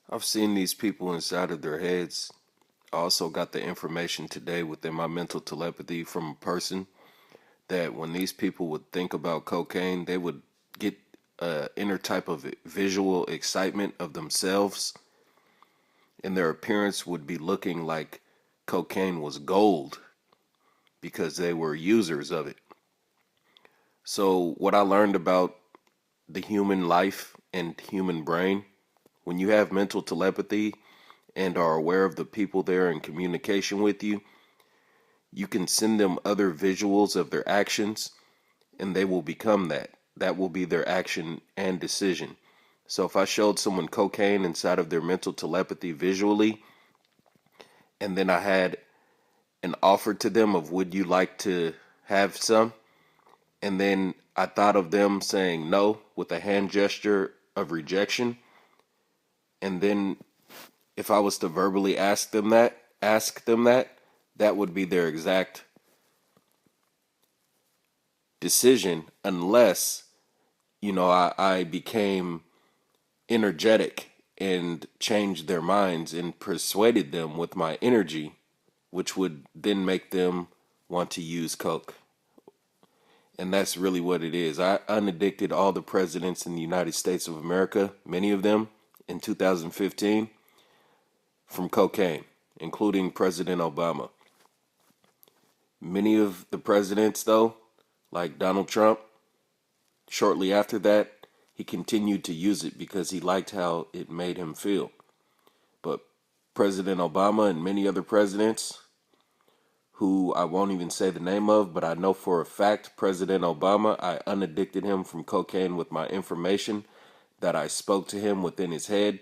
I've seen these people inside of their heads. I also got the information today within my mental telepathy from a person that when these people would think about cocaine, they would get a inner type of visual excitement of themselves, and their appearance would be looking like cocaine was gold because they were users of it. So, what I learned about the human life and human brain, when you have mental telepathy and are aware of the people there in communication with you, you can send them other visuals of their actions and they will become that. That will be their action and decision. So if I showed someone cocaine inside of their mental telepathy visually, and then I had an offer to them of would you like to have some, and then I thought of them saying no with a hand gesture of rejection, and then if I was to verbally ask them that, that would be their exact decision unless, I became energetic and changed their minds and persuaded them with my energy, which would then make them want to use coke. And that's really what it is. I unaddicted all the presidents in the United States of America, many of them in 2015, from cocaine, including President Obama. Many of the presidents, though, like Donald Trump, shortly after that, he continued to use it because he liked how it made him feel. But President Obama and many other presidents, who I won't even say the name of, but I know for a fact President Obama, I unaddicted him from cocaine with my information that I spoke to him within his head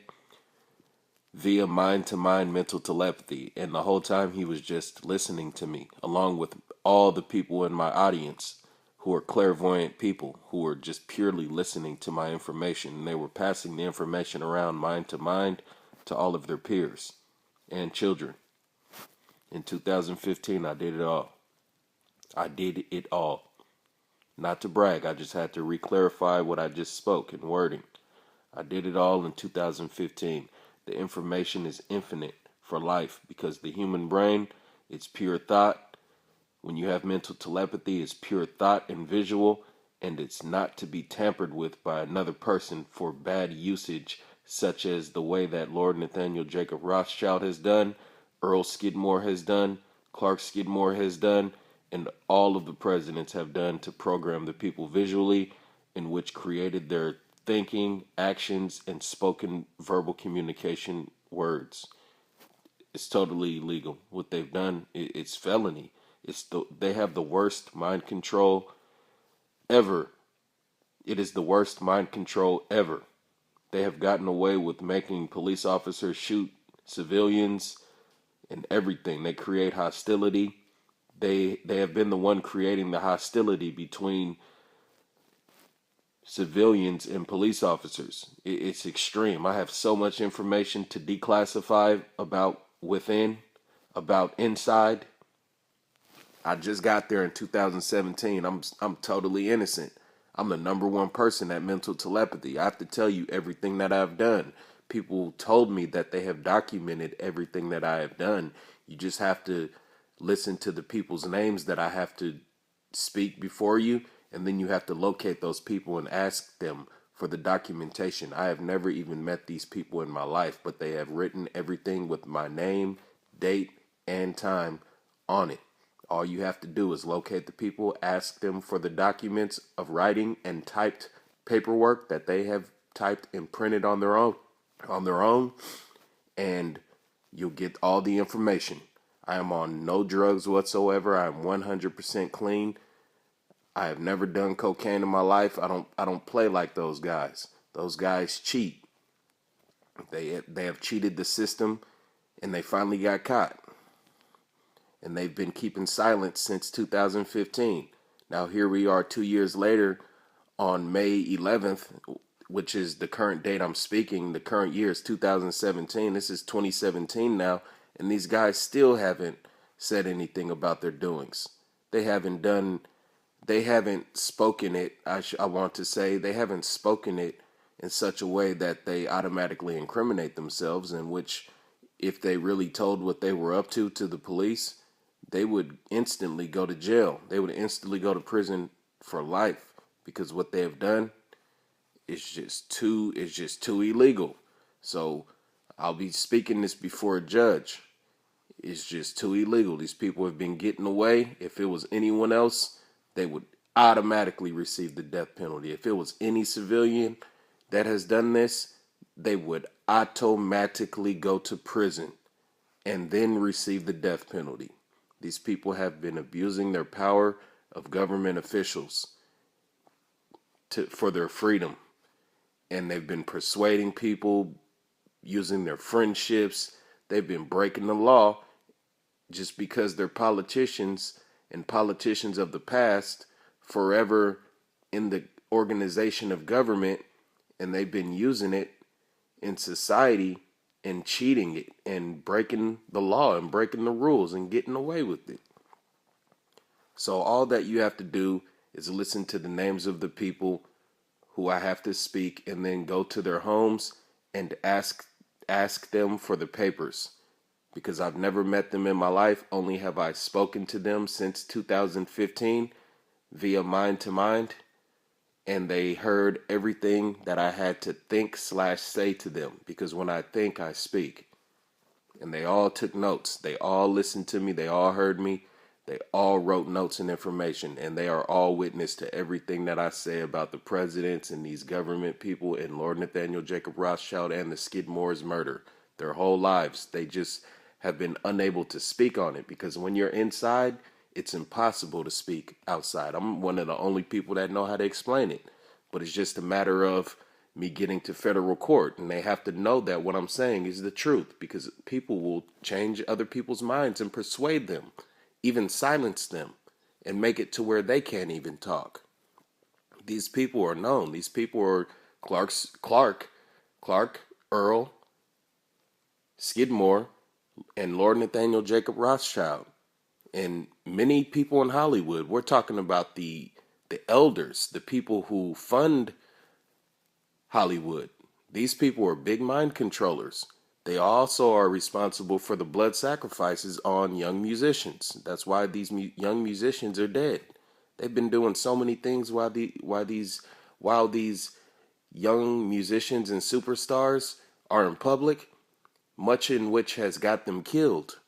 via mind-to-mind mental telepathy. And the whole time he was just listening to me, along with all the people in my audience who are clairvoyant people who were just purely listening to my information. And they were passing the information around mind to mind to all of their peers and children. In 2015, I did it all. I did it all. Not to brag, I just had to re-clarify what I just spoke in wording. I did it all in 2015. The information is infinite for life because the human brain, it's pure thought. When you have mental telepathy, it's pure thought and visual, and it's not to be tampered with by another person for bad usage, such as the way that Lord Nathaniel Jacob Rothschild has done, Earl Skidmore has done, Clark Skidmore has done, and all of the presidents have done to program the people visually, in which created their thinking, actions, and spoken verbal communication words. It's totally illegal. What they've done, it's felony. They have the worst mind control ever. It is the worst mind control ever. They have gotten away with making police officers shoot civilians and everything. They create hostility. They have been the one creating the hostility between civilians and police officers. It's extreme. I have so much information to declassify about within, about inside. I just got there in 2017. I'm totally innocent. I'm the number one person at mental telepathy. I have to tell you everything that I've done. People told me that they have documented everything that I have done. You just have to listen to the people's names that I have to speak before you, and then you have to locate those people and ask them for the documentation. I have never even met these people in my life, but they have written everything with my name, date, and time on it. All you have to do is locate the people, ask them for the documents of writing and typed paperwork that they have typed and printed on their own, and you'll get all the information. I am on no drugs whatsoever. I am 100% clean. I have never done cocaine in my life. I don't play like those guys. Those guys cheat. They have cheated the system and they finally got caught. And they've been keeping silent since 2015. Now here we are 2 years later on May 11th, which is the current date I'm speaking. The current year is 2017. This is 2017 now, and these guys still haven't said anything about their doings. They haven't spoken it. I want to say they haven't spoken it in such a way that they automatically incriminate themselves, in which if they really told what they were up to the police, they would instantly go to jail. They would instantly go to prison for life, because what they have done is just too illegal. So I'll be speaking this before a judge. It's just too illegal. These people have been getting away. If it was anyone else, they would automatically receive the death penalty. If it was any civilian that has done this, they would automatically go to prison and then receive the death penalty. These people have been abusing their power of government officials for their freedom. And they've been persuading people, using their friendships. They've been breaking the law just because they're politicians, and politicians of the past forever in the organization of government, and they've been using it in society and cheating it and breaking the law and breaking the rules and getting away with it. So all that you have to do is listen to the names of the people who I have to speak, and then go to their homes and ask them for the papers. Because I've never met them in my life, only have I spoken to them since 2015 via mind to mind, and they heard everything that I had to think/say to them, because when I think, I speak. And they all took notes. They all listened to me. They all heard me. They all wrote notes and information, and they are all witness to everything that I say about the presidents and these government people and Lord Nathaniel Jacob Rothschild and the Skidmore's murder. Their whole lives, they just have been unable to speak on it, because when you're inside, it's impossible to speak outside. I'm one of the only people that know how to explain it, but it's just a matter of me getting to federal court, and they have to know that what I'm saying is the truth, because people will change other people's minds and persuade them, even silence them, and make it to where they can't even talk. These people are known. These people are Clark, Earl, Skidmore, and Lord Nathaniel Jacob Rothschild, and many people in Hollywood. We're talking about the elders, the people who fund Hollywood. These people are big mind controllers. They also are responsible for the blood sacrifices on young musicians. That's why these young musicians are dead. They've been doing so many things while these young musicians and superstars are in public, much in which has got them killed.